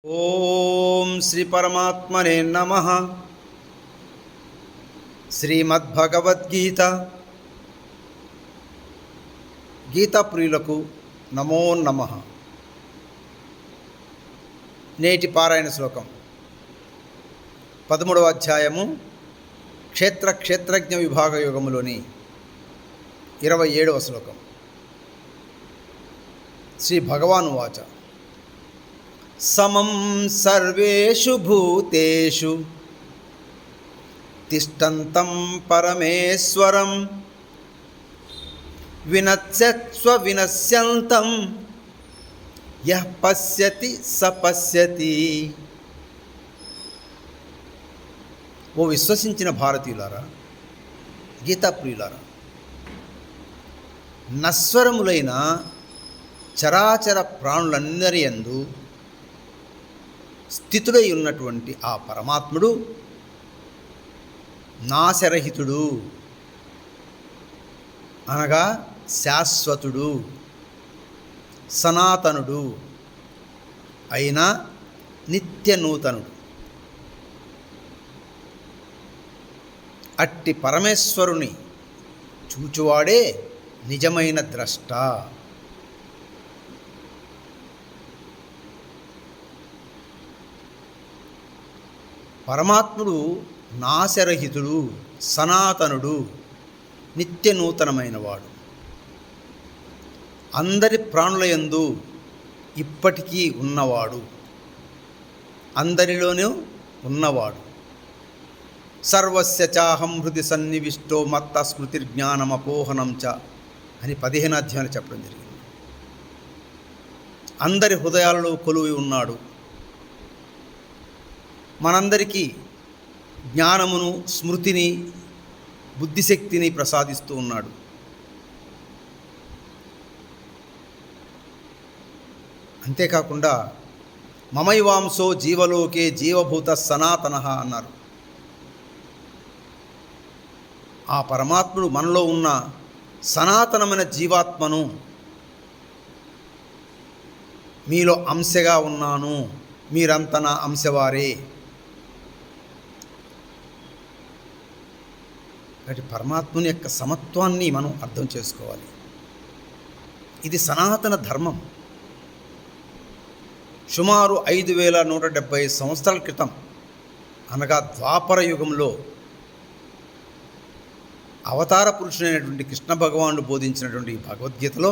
ఓం శ్రీ పరమాత్మనే నమః. శ్రీమద్భగవద్గీత గీతా ప్రియులకు నమో నమః. నేటి పారాయణ శ్లోకం 13వ అధ్యాయము క్షేత్రజ్ఞ విభాగ యోగములోని 27వ శ్లోకం. శ్రీ భగవాను వాచ సమం సర్వేషు భూతేషు తిష్టంతం పరమేశ్వరం వినశ్యత్స్వ వినశ్యంతం యః పశ్యతి స పశ్యతి. ఓ విశ్వసించిన భారతీయులారా, గీతాప్రియులారా, నశ్వరములైన చరాచర ప్రాణులందరి యందు స్థితుడై ఉన్నటువంటి ఆ పరమాత్ముడు నాశరహితుడు అనగా శాశ్వతుడు, సనాతనుడు అయిన నిత్యనూతనుడు. అట్టి పరమేశ్వరుని చూచువాడే నిజమైన ద్రష్ట. పరమాత్ముడు నాశరహితుడు, సనాతనుడు, నిత్యనూతనమైనవాడు. అందరి ప్రాణులయందు ఇప్పటికీ ఉన్నవాడు, అందరిలోనూ ఉన్నవాడు. సర్వస్య చాహం హృది సన్నివిష్టో మత్త స్మృతిర్జ్ఞానమపోహనం చ అని 15వ అధ్యాయంలో చెప్పడం జరిగింది. అందరి హృదయాలలో కొలువై ఉన్నాడు. మనందరికీ జ్ఞానమును, స్మృతిని, బుద్ధిశక్తిని ప్రసాదిస్తూ ఉన్నాడు. అంతేకాకుండా మమైవాంసో జీవలోకే జీవభూత సనాతన అన్నారు. ఆ పరమాత్ముడు మనలో ఉన్న సనాతనమైన జీవాత్మను మీలో అంశగా ఉన్నాను, మీరంతా నా అంశవారే. కాబట్టి పరమాత్ముని యొక్క సమత్వాన్ని మనం అర్థం చేసుకోవాలి. ఇది సనాతన ధర్మం. సుమారు 5170 సంవత్సరాల క్రితం అనగా ద్వాపర యుగంలో అవతార పురుషుడైనటువంటి కృష్ణ భగవానుడు బోధించినటువంటి భగవద్గీతలో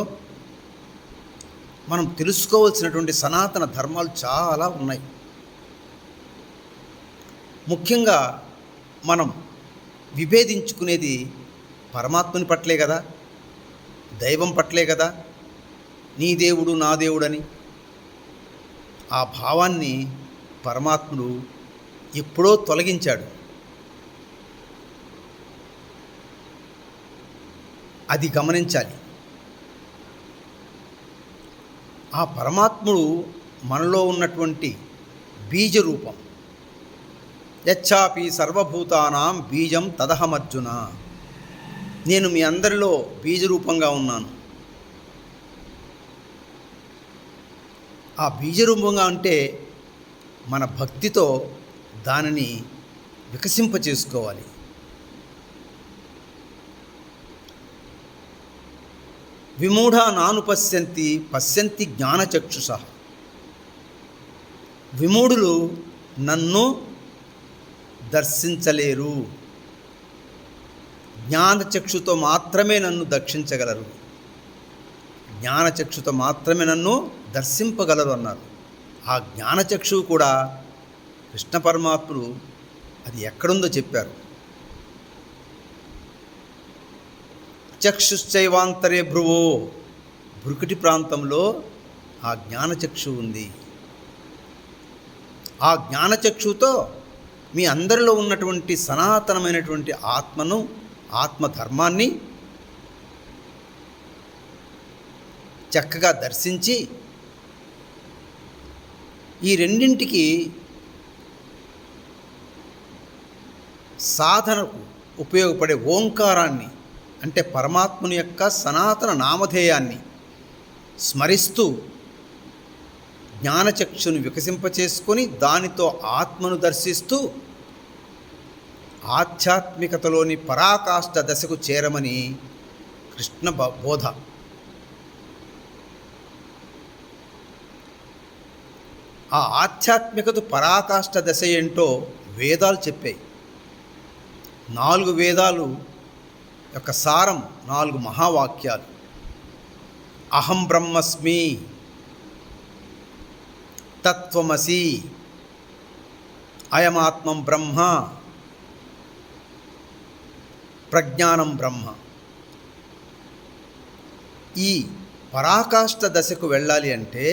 మనం తెలుసుకోవాల్సినటువంటి సనాతన ధర్మాలు చాలా ఉన్నాయి. ముఖ్యంగా మనం విభేదించుకునేది పరమాత్మని పట్లే కదా, దైవం పట్లే కదా. నీ దేవుడు నా దేవుడని ఆ భావాన్ని పరమాత్ముడు ఎప్పుడో తొలగించాడు. అది గమనించాలి. ఆ పరమాత్ముడు మనలో ఉన్నటువంటి బీజరూపం. యచ్చాపి సర్వభూతానాం బీజం తదహమర్జున. నేను మీ అందరిలో బీజరూపంగా ఉన్నాను. ఆ బీజరూపంగా అంటే మన భక్తితో దానిని వికసింపచేసుకోవాలి. విమూఢా నాను పశ్యంతి జ్ఞానచక్షుష. విమూఢులు నన్ను దర్శించలేరు, జ్ఞానచక్షుతో మాత్రమే నన్ను దర్శించగలరు, జ్ఞానచక్షుతో మాత్రమే నన్ను దర్శింపగలరు అన్నారు. ఆ జ్ఞానచక్షువు కూడా కృష్ణ పరమాత్ముడు అది ఎక్కడుందో చెప్పారు. చక్షుశ్చైవాంతరే భ్రువో, భృకుటి ప్రాంతంలో ఆ జ్ఞానచక్షు ఉంది. ఆ జ్ఞానచక్షుతో మీ అందరిలో ఉన్నటువంటి సనాతనమైనటువంటి ఆత్మను, ఆత్మధర్మాన్ని చక్కగా దర్శించి ఈ రెండింటికి సాధనకు ఉపయోగపడే ఓంకారాన్ని అంటే పరమాత్ముని యొక్క సనాతన నామధేయాన్ని స్మరిస్తూ జ్ఞానచక్షుని వికసింపచేసుకొని దానితో ఆత్మను దర్శిస్తూ ఆధ్యాత్మికతలోని పరాకాష్ఠ దశకు చేరమని కృష్ణ బోధ. ఆ ఆధ్యాత్మికత పరాకాష్ఠ దశ ఏంటో వేదాలు చెప్పాయి. 4 వేదాలు యొక్క సారం 4 మహావాక్యాలు. అహం బ్రహ్మస్మి, తత్వమసి, అయమాత్మం బ్రహ్మ, ప్రజ్ఞానం బ్రహ్మ. ఈ పరాకాష్ఠ దశకు వెళ్ళాలి అంటే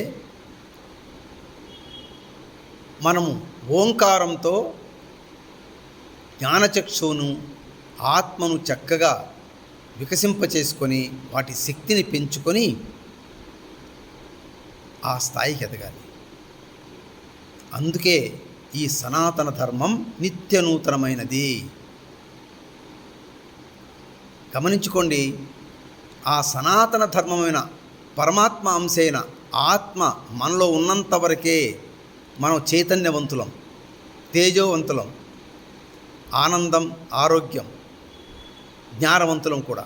మనము ఓంకారంతో జ్ఞానచక్షువును ఆత్మను చక్కగా వికసింపచేసుకొని వాటి శక్తిని పెంచుకొని ఆ స్థాయికి ఎదగాలి. అందుకే ఈ సనాతన ధర్మం నిత్యనూతనమైనది. గమనించుకోండి, ఆ సనాతన ధర్మమైన పరమాత్మ అంశైన ఆత్మ మనలో ఉన్నంత వరకే మనం చైతన్యవంతులం, తేజోవంతులం, ఆనందం, ఆరోగ్యం, జ్ఞానవంతులం కూడా.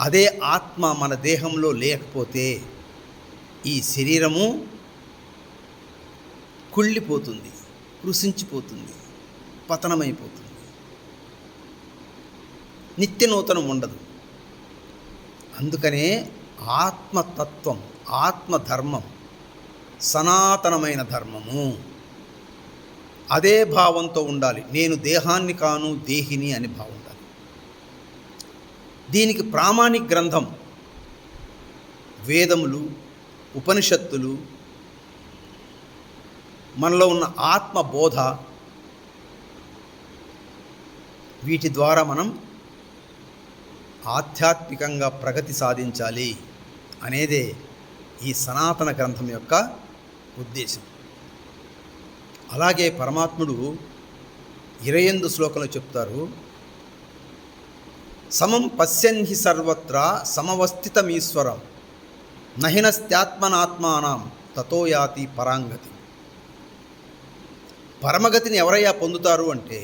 అదే ఆత్మ మన దేహంలో లేకపోతే ఈ శరీరము కుళ్ళిపోతుంది, కృషించిపోతుంది, పతనమైపోతుంది, నిత్యనూతనం ఉండదు. అందుకనే ఆత్మతత్వం, ఆత్మధర్మం సనాతనమైన ధర్మము. అదే భావంతో ఉండాలి. నేను దేహాన్ని కాను, దేహిని అని భావం ఉండాలి. దీనికి ప్రామాణిక గ్రంథం వేదములు, ఉపనిషత్తులు, మనలో ఉన్న ఆత్మబోధ. వీటి ద్వారా మనం ఆధ్యాత్మికంగా ప్రగతి సాధించాలి అనేదే ఈ సనాతన గ్రంథం యొక్క ఉద్దేశం. అలాగే పరమాత్ముడు 28 శ్లోకంలో చెప్తారు, సమం పశ్యన్హి సర్వత్రా సమవస్థితమీశ్వరం నహినస్త్యాత్మనాత్మానం తతో యాతి పరాంగతి. పరమగతిని ఎవరయ్యా పొందుతారు అంటే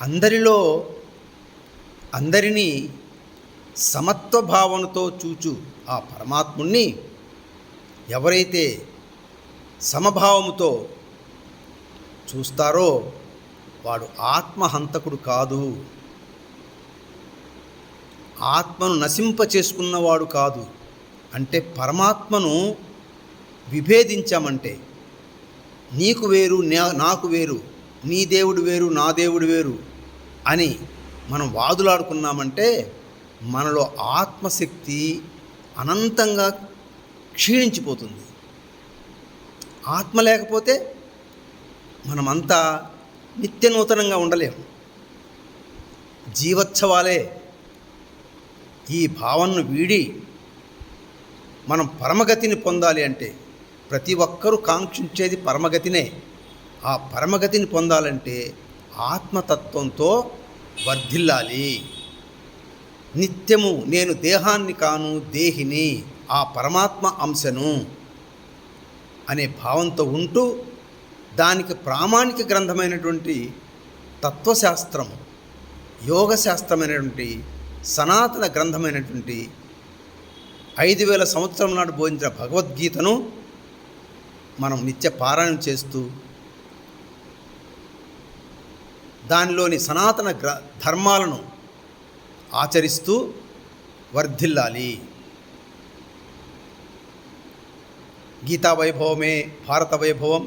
అందరిలో అందరినీ సమత్వ భావనతో చూచు ఆ పరమాత్ముణ్ణి ఎవరైతే సమభావముతో చూస్తారో వాడు ఆత్మహంతకుడు కాదు, ఆత్మను నశింపచేసుకున్నవాడు కాదు. అంటే పరమాత్మను విభేదించామంటే నీకు వేరు, నాకు వేరు, నీ దేవుడు వేరు, నా దేవుడు వేరు అని మనం వాదులాడుకున్నామంటే మనలో ఆత్మశక్తి అనంతంగా క్షీణించిపోతుంది. ఆత్మ లేకపోతే మనమంతా నిత్యనూతనంగా ఉండలేము. జీవోత్సవాలే. ఈ భావనను వీడి మనం పరమగతిని పొందాలి అంటే ప్రతి ఒక్కరూ కాంక్షించేది పరమగతినే. ఆ పరమగతిని పొందాలంటే ఆత్మతత్వంతో వర్ధిల్లాలి. నిత్యము నేను దేహాన్ని కాను, దేహిని, ఆ పరమాత్మ అంశను అనే భావంతో ఉంటూ దానికి ప్రామాణిక గ్రంథమైనటువంటి తత్వశాస్త్రం, యోగశాస్త్రమైనటువంటి సనాతన గ్రంథమైనటువంటి 5000 సంవత్సరం నాడు బోధించిన భగవద్గీతను మనం నిత్య పారాయణం చేస్తూ దానిలోని సనాతన ధర్మాలను ఆచరిస్తూ వర్ధిల్లాలి. గీతా వైభవమే భారత వైభవం,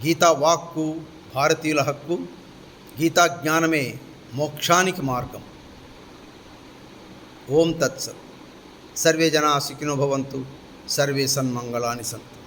గీతా వాక్కు భారతీయుల హక్కు, గీతా జ్ఞానమే మోక్షానికి మార్గం. ఓం తత్సత్. సర్వే జనా సుఖినో భవంతు, సర్వే సన్మంగళాని సంతు.